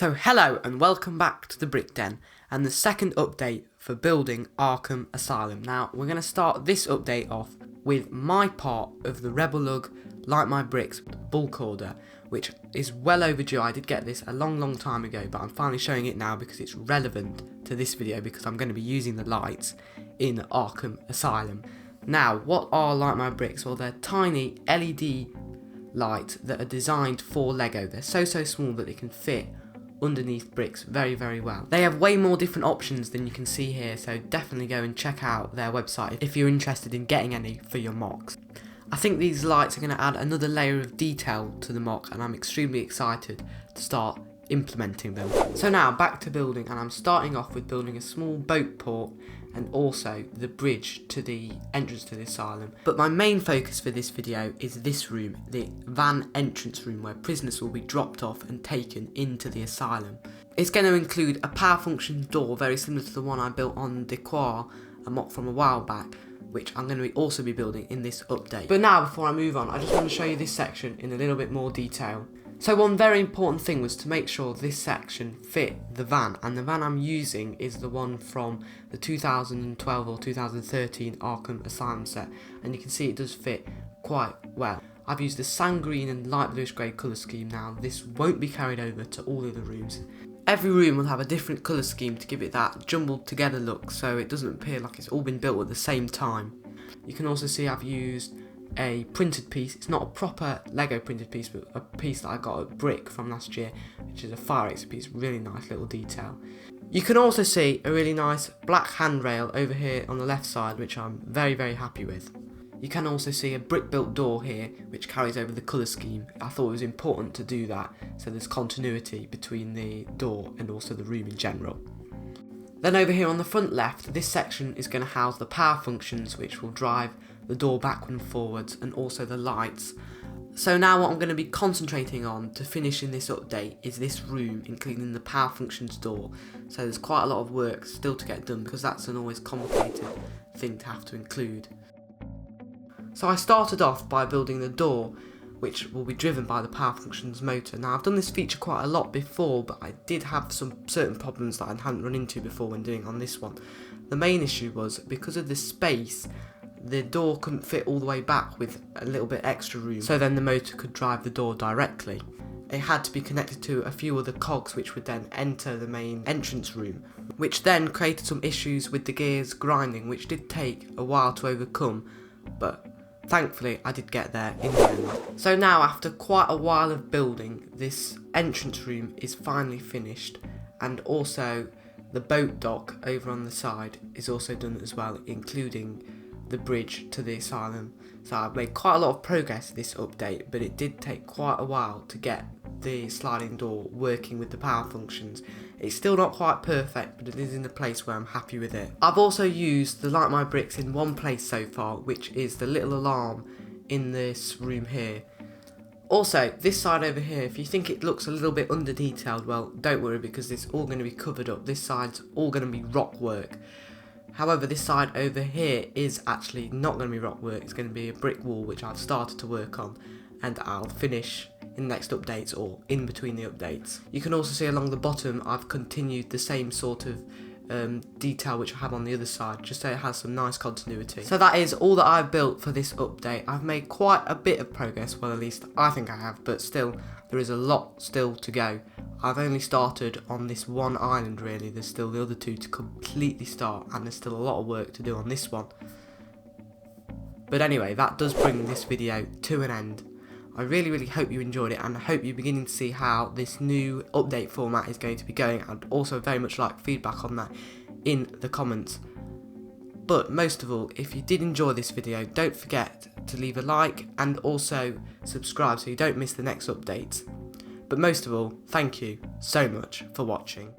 So hello and welcome back to the Brick Den and the second update for building Arkham Asylum. Now we're going to start this update off with my part of the Rebel Lug Like My Bricks bulk order, which is well overdue. I did get this a long time ago, but I'm finally showing it now because it's relevant to this video because I'm going to be using the lights in Arkham Asylum. Now what are Like My Bricks? Well, they're tiny LED lights that are designed for Lego. They're so small that they can fit underneath bricks very well. They have way more different options than you can see here, so definitely go and check out their website if you're interested in getting any for your MOCs. I think these lights are going to add another layer of detail to the MOC and I'm extremely excited to start implementing them. So now back to building, and I'm starting off with building a small boat port and also the bridge to the entrance to the asylum. But my main focus for this video is this room, the van entrance room, where prisoners will be dropped off and taken into the asylum. It's going to include a power function door very similar to the one I built on Dequar, a MOC from a while back, which I'm going to also be building in this update. But now, before I move on, I just want to show you this section in a little bit more detail. So one very important thing was to make sure this section fit the van, and the van I'm using is the one from the 2012 or 2013 Arkham Asylum set, and you can see it does fit quite well. I've used the sand green and light bluish grey colour scheme. Now this won't be carried over to all of the rooms. Every room will have a different colour scheme to give it that jumbled together look, so it doesn't appear like it's all been built at the same time. You can also see I've used a printed piece. It's not a proper Lego printed piece, but a piece that I got at Brick from last year, which is a fire exit piece. Really nice little detail. You can also see a really nice black handrail over here on the left side, which I'm very happy with. You can also see a brick built door here which carries over the colour scheme. I thought it was important to do that so there's continuity between the door and also the room in general. Then over here on the front left, this section is going to house the power functions which will drive the door backward and forwards, and also the lights. So now what I'm going to be concentrating on to finish in this update is this room, including the power functions door. So there's quite a lot of work still to get done because that's an always complicated thing to have to include. So I started off by building the door, which will be driven by the power functions motor. Now I've done this feature quite a lot before, but I did have some certain problems that I hadn't run into before when doing it on this one. The main issue was because of the space, the door couldn't fit all the way back with a little bit extra room, so then the motor could drive the door directly. It had to be connected to a few other cogs which would then enter the main entrance room, which then created some issues with the gears grinding, which did take a while to overcome, but thankfully I did get there in the end. So now, after quite a while of building, this entrance room is finally finished, and also the boat dock over on the side is also done as well, including the bridge to the asylum. So I've made quite a lot of progress this update, but it did take quite a while to get the sliding door working with the power functions. It's still not quite perfect, but it is in a place where I'm happy with it. I've also used the Like My Bricks in one place so far, which is the little alarm in this room here. Also, this side over here, if you think it looks a little bit under detailed, well, don't worry because it's all going to be covered up. This side's all going to be rock work. However, this side over here is actually not going to be rock work. It's going to be a brick wall, which I've started to work on, and I'll finish in the next updates or in between the updates. You can also see along the bottom I've continued the same sort of detail which I have on the other side, just so it has some nice continuity. So that is all that I've built for this update. I've made quite a bit of progress, well at least I think I have, but still there is a lot still to go. I've only started on this one island really, there's still the other two to completely start, and there's still a lot of work to do on this one. But anyway, that does bring this video to an end. I really hope you enjoyed it, and I hope you're beginning to see how this new update format is going to be going. I'd also very much like feedback on that in the comments. But most of all, if you did enjoy this video, don't forget to leave a like and also subscribe so you don't miss the next updates. But most of all, thank you so much for watching.